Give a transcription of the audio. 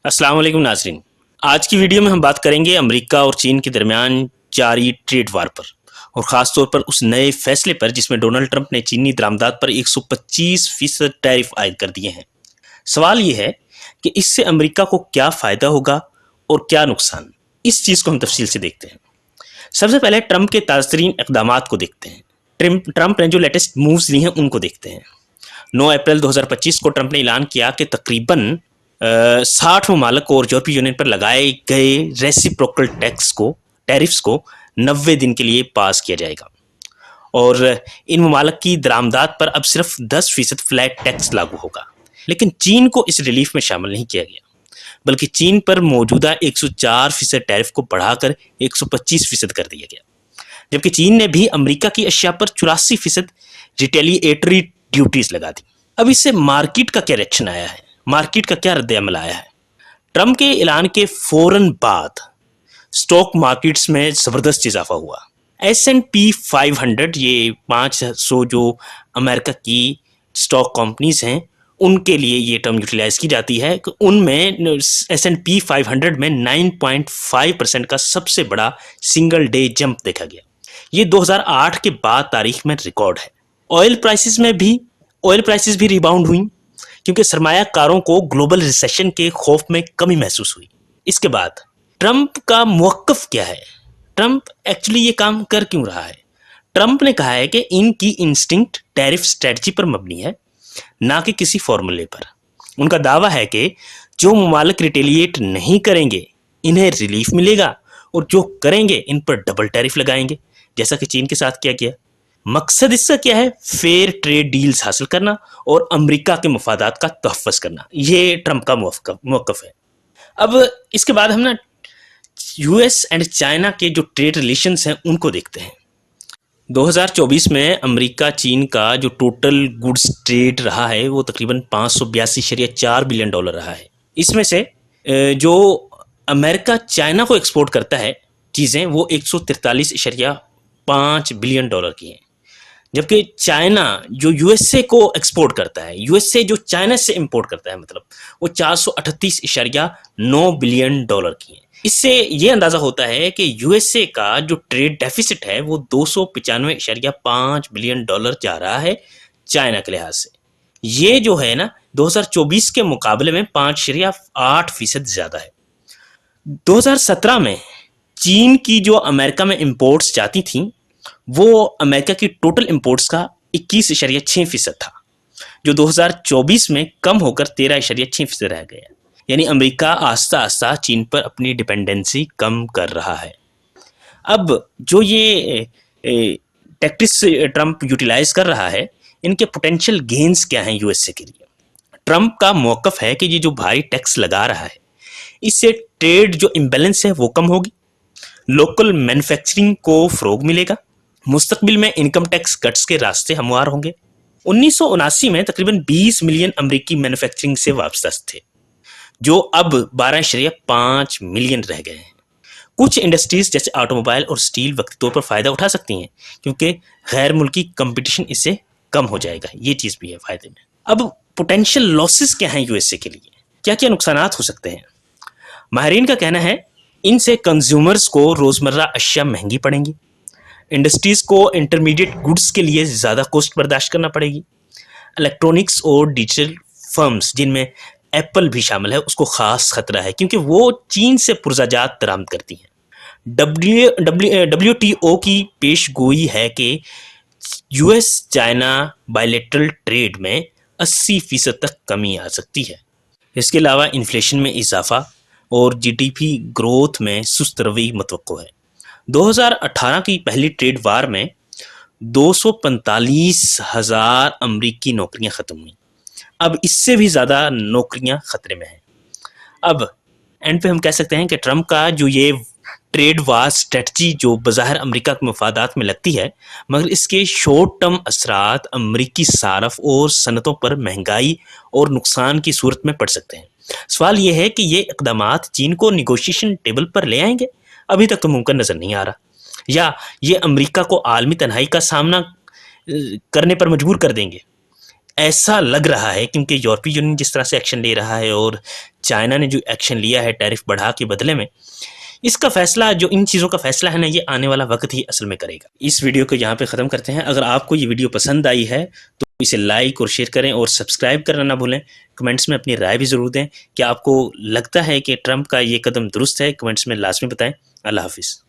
अस्सलाम वालेकुम नाज़रीन। आज की वीडियो में हम बात करेंगे अमेरिका और चीन के दरमियान जारी ट्रेड वार पर और ख़ास तौर पर उस नए फैसले पर जिसमें डोनाल्ड ट्रंप ने चीनी दरामदात पर 125% टैरिफ आयद कर दिए हैं। सवाल ये है कि इससे अमेरिका को क्या फ़ायदा होगा और क्या नुकसान। इस चीज़ को हम तफसील से देखते हैं। सबसे पहले ट्रंप के ताज़तरीन इक़दामात को देखते हैं। ट्रंप ने जो लेटेस्ट मूव्स लिए हैं उनको देखते हैं। 9 अप्रैल 2025 को ट्रंप ने ऐलान किया कि तकरीबन 60 ममालिक और यूरोपीय यूनियन पर लगाए गए रेसिप्रोकल टैरिफ्स को 90 दिन के लिए पास किया जाएगा और इन ममालिक की दरामदात पर अब सिर्फ 10% फ्लैट टैक्स लागू होगा। लेकिन चीन को इस रिलीफ में शामिल नहीं किया गया, बल्कि चीन पर मौजूदा 104% टैरिफ को बढ़ाकर 125% कर दिया गया, जबकि चीन ने भी अमेरिका की अशिया पर 84% रिटेलिएटरी ड्यूटीज लगा दी। अब इससे मार्केट का क्या रिएक्शन आया है, मार्केट का क्या रद्द-ए-अमल आया है। ट्रंप के ऐलान के फौरन बाद स्टॉक मार्केट्स में ज़बरदस्त इजाफा हुआ। S&P 500, ये 500 जो अमेरिका की स्टॉक कंपनीज हैं उनके लिए ये टर्म यूटिलाइज की जाती है कि उनमें S&P 500 में 9.5% का सबसे बड़ा सिंगल डे जंप देखा गया। ये 2008 के बाद तारीख में रिकॉर्ड है। ऑयल प्राइसेस भी रिबाउंड हुई क्योंकि सरमायाकारों को ग्लोबल रिसेशन के खौफ में कमी महसूस हुई। इसके बाद ट्रंप का मौक़िफ़ क्या है, ट्रंप एक्चुअली ये काम कर क्यों रहा है। ट्रंप ने कहा है कि इनकी इंस्टिंक्ट टैरिफ स्ट्रेटजी पर मबनी है, ना कि किसी फॉर्मूले पर। उनका दावा है कि जो ममालिक रिटेलिएट नहीं करेंगे इन्हें रिलीफ मिलेगा और जो करेंगे इन पर डबल टैरिफ लगाएंगे, जैसा कि चीन के साथ किया गया। मकसद इसका क्या है? फेयर ट्रेड डील्स हासिल करना और अमेरिका के मफादात का तहफ़्फ़ुज़ करना। ये ट्रंप का मौक़िफ़ है। अब इसके बाद हम यूएस एंड चाइना के जो ट्रेड रिलेशंस हैं उनको देखते हैं। 2024 में अमेरिका चीन का जो टोटल गुड्स ट्रेड रहा है वो तकरीबन $582.4 बिलियन रहा है। इसमें से जो अमेरिका चाइना को एक्सपोर्ट करता है चीज़ें वो $143.5 बिलियन की हैं, जबकि चाइना जो यूएसए को एक्सपोर्ट करता है, यूएसए जो चाइना से इंपोर्ट करता है, मतलब वो $438.9 बिलियन की है। इससे ये अंदाज़ा होता है कि यूएसए का जो ट्रेड डेफिसिट है वो $295.5 बिलियन जा रहा है चाइना के लिहाज से। ये जो है ना 2024 के मुकाबले में 5.8% ज़्यादा है। 2017 में चीन की जो अमेरिका में इंपोर्ट्स जाती थी वो अमेरिका की टोटल इंपोर्ट्स का 21.6% था, जो 2024 में कम होकर 13.6% रह गया। यानी अमेरिका आस्ता आस्ता चीन पर अपनी डिपेंडेंसी कम कर रहा है। अब जो ये टैक्टिक्स ट्रंप यूटिलाइज कर रहा है, इनके पोटेंशियल गेन्स क्या हैं यूएसए के लिए। ट्रंप का मौक़िफ़ है कि ये जो भारी टैक्स लगा रहा है इससे ट्रेड जो इम्बैलेंस है वो कम होगी, लोकल मैन्युफैक्चरिंग को फ़रोग़ मिलेगा, मुस्तकबिल में इनकम टैक्स कट्स के रास्ते हमवार होंगे। 1979 में तकरीबन 20 मिलियन अमेरिकी मैन्युफैक्चरिंग से वाबस्ता थे, जो अब 12.5 मिलियन रह गए हैं। कुछ इंडस्ट्रीज जैसे ऑटोमोबाइल और स्टील वक्ती तौर पर फ़ायदा उठा सकती हैं क्योंकि गैर मुल्की कंपटीशन इससे कम हो जाएगा, ये चीज़ भी है फ़ायदे में। अब पोटेंशियल लॉसेस क्या हैं यूएसए के लिए, क्या क्या नुकसानात हो सकते हैं। माहिरीन का कहना है इनसे कंज्यूमर्स को रोज़मर्रा अशिया महंगी पड़ेंगी, इंडस्ट्रीज़ को इंटरमीडिएट गुड्स के लिए ज़्यादा कॉस्ट बर्दाश्त करना पड़ेगी, इलेक्ट्रॉनिक्स और डिजिटल फर्म्स जिनमें एप्पल भी शामिल है उसको ख़ास ख़तरा है क्योंकि वो चीन से पुर्ज़ाजात दरामद करती हैं। WTO की पेशगोई है कि यूएस चाइना बायलैटरल ट्रेड में 80% तक कमी आ सकती है। इसके अलावा इन्फ्लेशन में इजाफा और जीडीपी ग्रोथ में सुस्त रवैया मुतवक्को है। 2018 की पहली ट्रेड वार में 245,000 अमरीकी नौकरियां ख़त्म हुई। अब इससे भी ज़्यादा नौकरियां ख़तरे में हैं। अब एंड पे हम कह सकते हैं कि ट्रंप का जो ये ट्रेड वार स्ट्रेटजी जो बज़ाहिर अमेरिका के मफादात में लगती है, मगर इसके शॉर्ट टर्म असरात अमरीकी सारफ और सनतों पर महंगाई और नुकसान की सूरत में पड़ सकते हैं। सवाल ये है कि ये इक़दामात चीन को निगोशिएशन टेबल पर ले आएंगे, अभी तक तो मुमकिन नज़र नहीं आ रहा, या ये अमेरिका को आलमी तन्हाई का सामना करने पर मजबूर कर देंगे। ऐसा लग रहा है क्योंकि यूरोपीय यूनियन जिस तरह से एक्शन ले रहा है और چائنا نے جو ایکشن لیا ہے ٹیرف بڑھا کے بدلے میں، اس کا فیصلہ، جو ان چیزوں کا فیصلہ ہے نا، یہ آنے والا وقت ہی اصل میں کرے گا۔ اس ویڈیو کو یہاں پہ ختم کرتے ہیں۔ اگر آپ کو یہ ویڈیو پسند آئی ہے تو اسے لائک اور شیئر کریں اور سبسکرائب کرنا نہ بھولیں۔ کمنٹس میں اپنی رائے بھی ضرور دیں۔ کیا آپ کو لگتا ہے کہ ٹرمپ کا یہ قدم درست ہے؟ کمنٹس میں لازمی بتائیں۔ اللہ حافظ۔